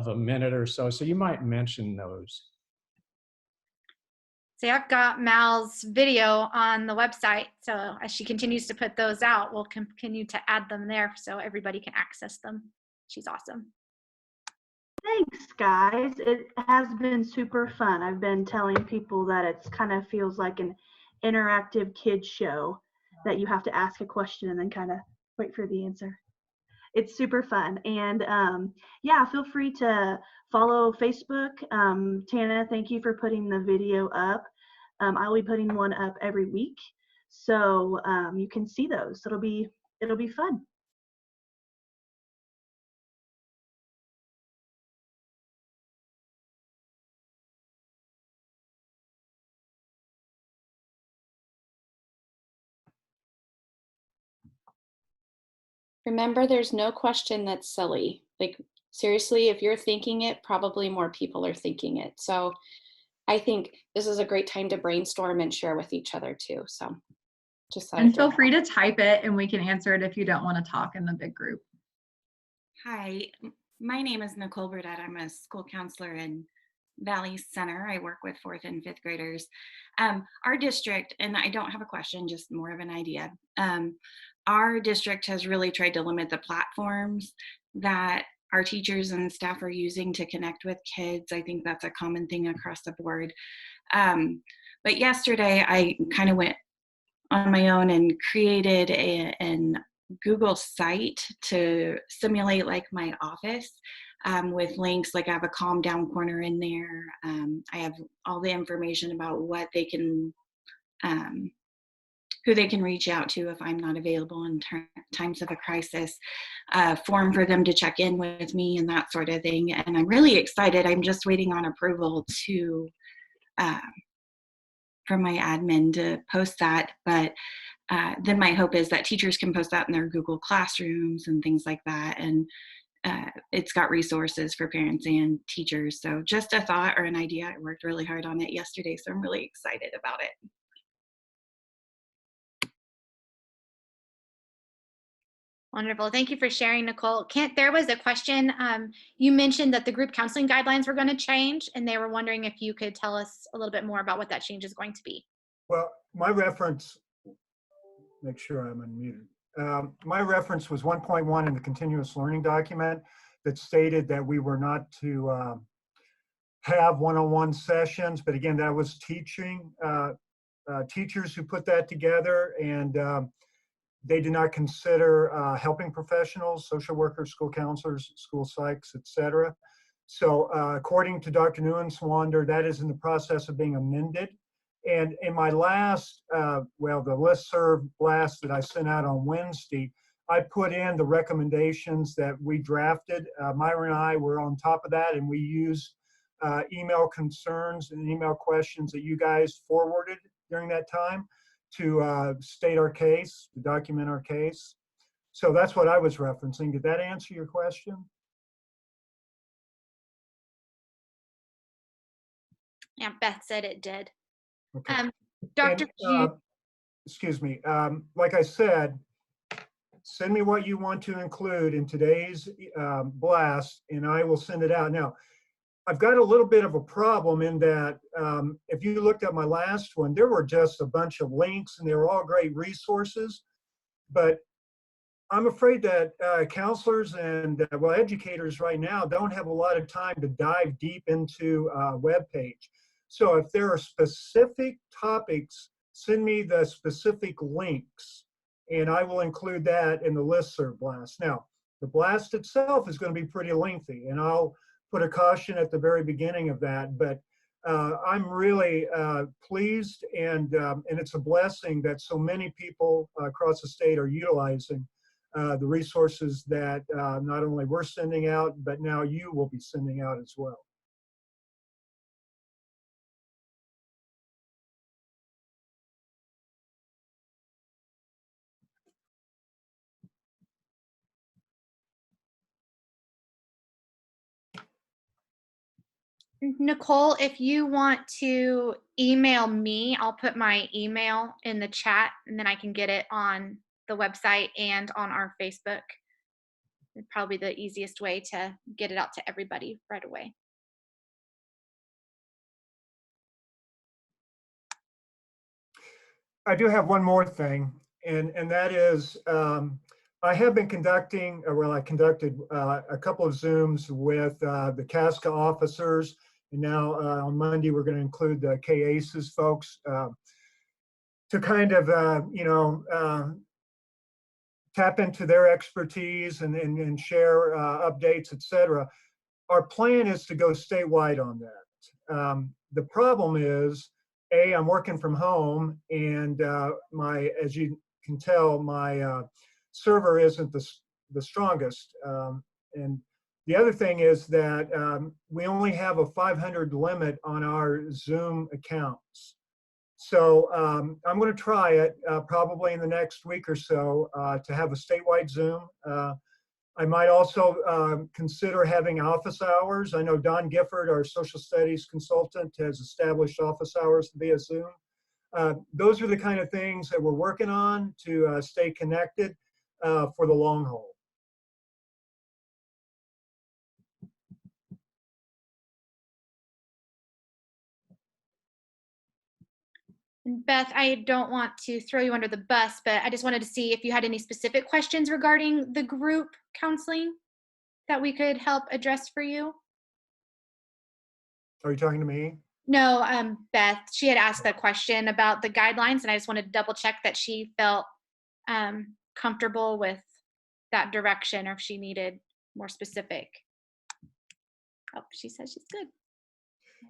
a minute or so. So you might mention those. See, I've got Mal's video on the website. So as she continues to put those out, we'll continue to add them there so everybody can access them. She's awesome. Thanks, guys. It has been super fun. I've been telling people that it's kind of feels like an interactive kids show that you have to ask a question and then kind of wait for the answer. It's super fun. And yeah, feel free to follow Facebook. Tana, thank you for putting the video up. I'll be putting one up every week, so you can see those. It'll be fun. Remember, there's no question that's silly. Like, seriously, if you're thinking it, probably more people are thinking it. So I think this is a great time to brainstorm and share with each other too. So just thought And feel free to type it and we can answer it if you don't want to talk in the big group. Hi, my name is Nicole Burdett. I'm a school counselor in Valley Center. I work with 4th and 5th graders. Our district, and I don't have a question, just more of an idea. Our district has really tried to limit the platforms that our teachers and staff are using to connect with kids. I think that's a common thing across the board. But yesterday I kind of went on my own and created an Google site to simulate like my office with links. Like I have a calm down corner in there. I have all the information about what they can, who they can reach out to if I'm not available in times of a crisis, form for them to check in with me and that sort of thing. And I'm really excited. I'm just waiting on approval to from my admin to post that. But then my hope is that teachers can post that in their Google Classrooms and things like that. And it's got resources for parents and teachers. So just a thought or an idea. I worked really hard on it yesterday, so I'm really excited about it. Wonderful. Thank you for sharing, Nicole. Kent, there was a question. You mentioned that the group counseling guidelines were going to change, and they were wondering if you could tell us a little bit more about what that change is going to be. Well, my reference, make sure I'm unmuted. My reference was 1.1 in the continuous learning document that stated that we were not to have one-on-one sessions, but again, that was teaching, teachers who put that together, and they do not consider helping professionals, social workers, school counselors, school psychs, etc. So according to Dr. Neuenswander, that is in the process of being amended. And in my last, well, the listserv blast that I sent out on Wednesday, I put in the recommendations that we drafted. Myra and I were on top of that, and we used email concerns and email questions that you guys forwarded during that time to state our case, to document our case. So that's what I was referencing. Did that answer your question? Yeah, Beth said it did. Okay. Dr. Excuse me. Like I said, send me what you want to include in today's blast, and I will send it out. Now, I've got a little bit of a problem in that if you looked at my last one, there were just a bunch of links and they were all great resources, but I'm afraid that counselors and well, educators right now don't have a lot of time to dive deep into a web page. So if there are specific topics, send me the specific links and I will include that in the listserv blast. Now, the blast itself is going to be pretty lengthy, and I'll put a caution at the very beginning of that, but I'm really pleased, and it's a blessing that so many people across the state are utilizing the resources that not only we're sending out, but now you will be sending out as well. Nicole, if you want to email me, I'll put my email in the chat, and then I can get it on the website and on our Facebook. It's probably the easiest way to get it out to everybody right away. I do have one more thing, and that is I have been conducting, well, I conducted a couple of Zooms with the KSCA officers, and now on Monday we're going to include the KACES folks to kind of, you know, tap into their expertise and share updates, etc. Our plan is to go statewide on that. The problem is, I'm working from home, and as you can tell, my server isn't the strongest. And the other thing is that we only have a 500 limit on our Zoom accounts. So I'm going to try it probably in the next week or so to have a statewide Zoom. I might also consider having office hours. I know Don Gifford, our social studies consultant, has established office hours via Zoom. Those are the kind of things that we're working on to stay connected for the long haul. And Beth, I don't want to throw you under the bus, but I just wanted to see if you had any specific questions regarding the group counseling that we could help address for you. Are you talking to me? No, Beth, she had asked a question about the guidelines, and I just wanted to double check that she felt comfortable with that direction, or if she needed more specific. Oh, she says she's good.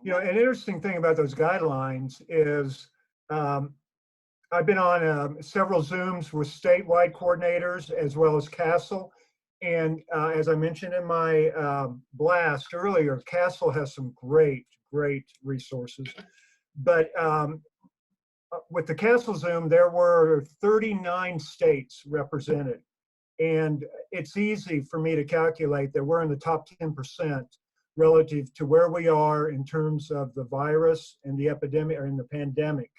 You know, an interesting thing about those guidelines is I've been on several Zooms with statewide coordinators as well as Castle. And as I mentioned in my blast earlier, Castle has some great resources. But with the Castle Zoom, there were 39 states represented. And it's easy for me to calculate that we're in the top 10% relative to where we are in terms of the virus and the epidemic or in the pandemic.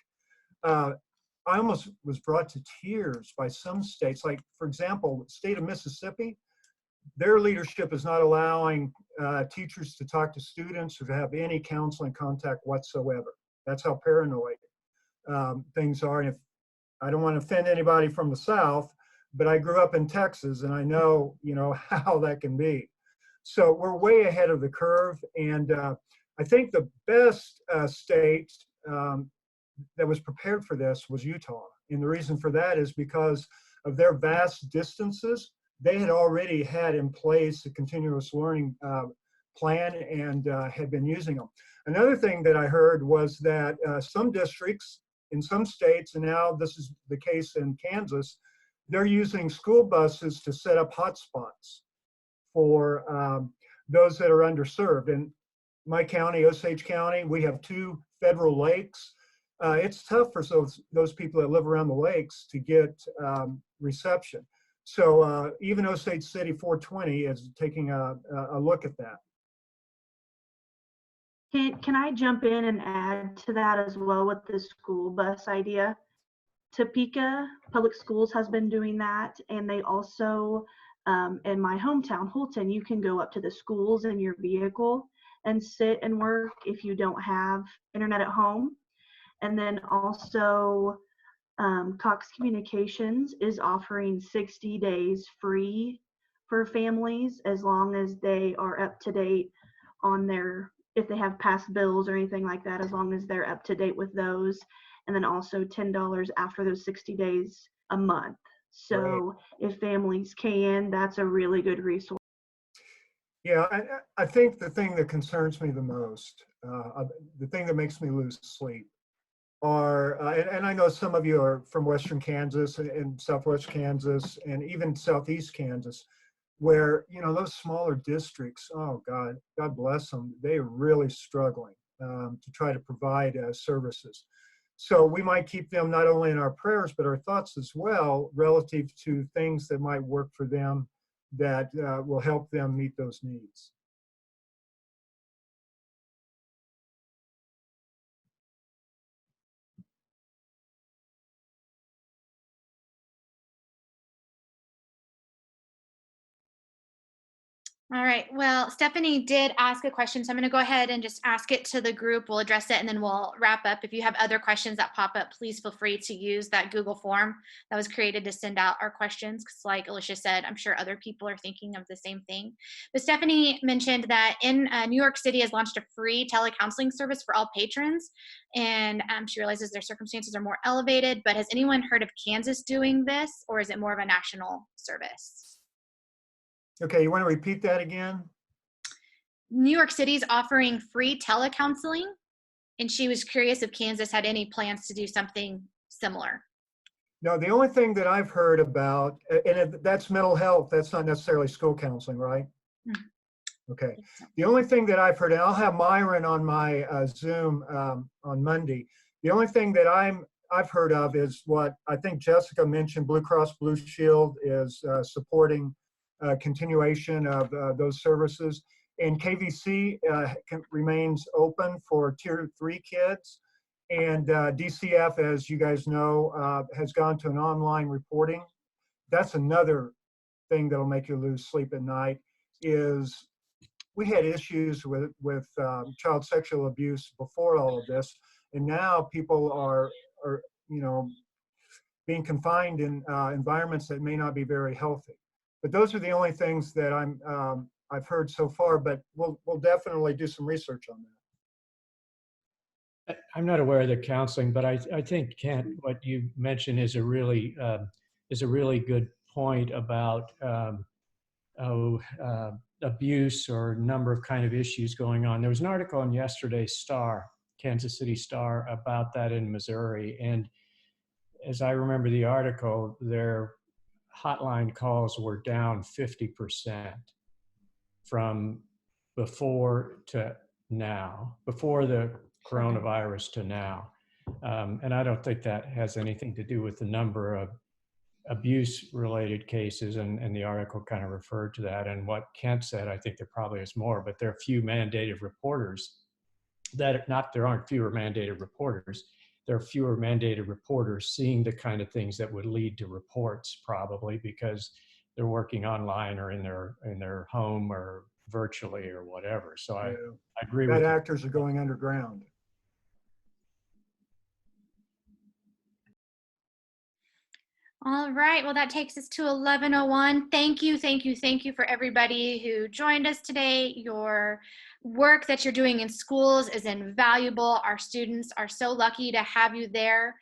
I almost was brought to tears by some states. Like, for example, the state of Mississippi, their leadership is not allowing teachers to talk to students or to have any counseling contact whatsoever. That's how paranoid things are. And if I don't want to offend anybody from the South, but I grew up in Texas and I know, you know, how that can be. So we're way ahead of the curve. And I think the best state that was prepared for this was Utah. And the reason for that is because of their vast distances. They had already had in place a continuous learning plan and had been using them. Another thing that I heard was that some districts in some states, and now this is the case in Kansas, they're using school buses to set up hotspots for those that are underserved. In my county, Osage County, we have 2 federal lakes. It's tough for those people that live around the lakes to get reception. So even Osage City 420 is taking a look at that. Can I jump in and add to that as well with the school bus idea? Topeka Public Schools has been doing that, and they also, in my hometown, Holton, you can go up to the schools in your vehicle and sit and work if you don't have internet at home. And then also, Cox Communications is offering 60 days free for families as long as they are up to date on their, if they have past bills or anything like that, as long as they're up to date with those. And then also $10 after those 60 days a month. So if families can, that's a really good resource. Yeah, I think the thing that concerns me the most, the thing that makes me lose sleep are, and I know some of you are from Western Kansas and Southwest Kansas and even Southeast Kansas, where, you know, those smaller districts, oh God bless them, they are really struggling to try to provide services. So we might keep them not only in our prayers, but our thoughts as well, relative to things that might work for them that will help them meet those needs. All right. Well, Stephanie did ask a question, so I'm going to go ahead and just ask it to the group. We'll address it, and then we'll wrap up. If you have other questions that pop up, please feel free to use that Google form that was created to send out our questions, because like Alicia said, I'm sure other people are thinking of the same thing. But Stephanie mentioned that in New York City has launched a free telecounseling service for all patrons, and she realizes their circumstances are more elevated. But has anyone heard of Kansas doing this, or is it more of a national service? Okay, you want to repeat that again? New York City is offering free telecounseling, and she was curious if Kansas had any plans to do something similar. No, the only thing that I've heard about, and that's mental health, that's not necessarily school counseling, right? Okay. The only thing that I've heard, and I'll have Myron on my Zoom on Monday, the only thing that I've heard of is what I think Jessica mentioned. Blue Cross Blue Shield is supporting continuation of those services. And KVC remains open for Tier 3 kids. And DCF, as you guys know, has gone to an online reporting. That's another thing that'll make you lose sleep at night, is we had issues with child sexual abuse before all of this. And now people are you know, being confined in environments that may not be very healthy. But those are the only things that I've heard so far, but we'll definitely do some research on that. I'm not aware of the counseling, but I think, Kent, what you mentioned is a really good point about abuse or number of kind of issues going on. There was an article in yesterday's Star, Kansas City Star, about that in Missouri. And as I remember the article, their hotline calls were down 50% from before to now, before the coronavirus to now. And I don't think that has anything to do with the number of abuse related cases, and the article kind of referred to that. And what Kent said, I think there probably is more, but there are few mandated reporters that there aren't fewer mandated reporters. There are fewer mandated reporters seeing the kind of things that would lead to reports, probably because they're working online or in their home or virtually or whatever. So I agree with Bad you. actors are going underground. All right, well, that takes us to 11:01. Thank you for everybody who joined us today. Your work that you're doing in schools is invaluable. Our students are so lucky to have you there.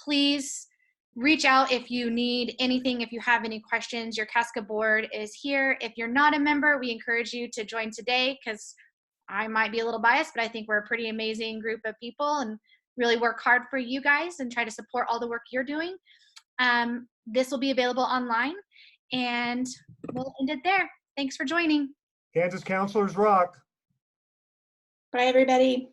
Please reach out if you need anything, if you have any questions. Your KSCA board is here. If you're not a member, we encourage you to join today, because I might be a little biased, but I think we're a pretty amazing group of people and really work hard for you guys and try to support all the work you're doing. This will be available online, and we'll end it there. Thanks for joining. Kansas counselors rock. Bye, everybody.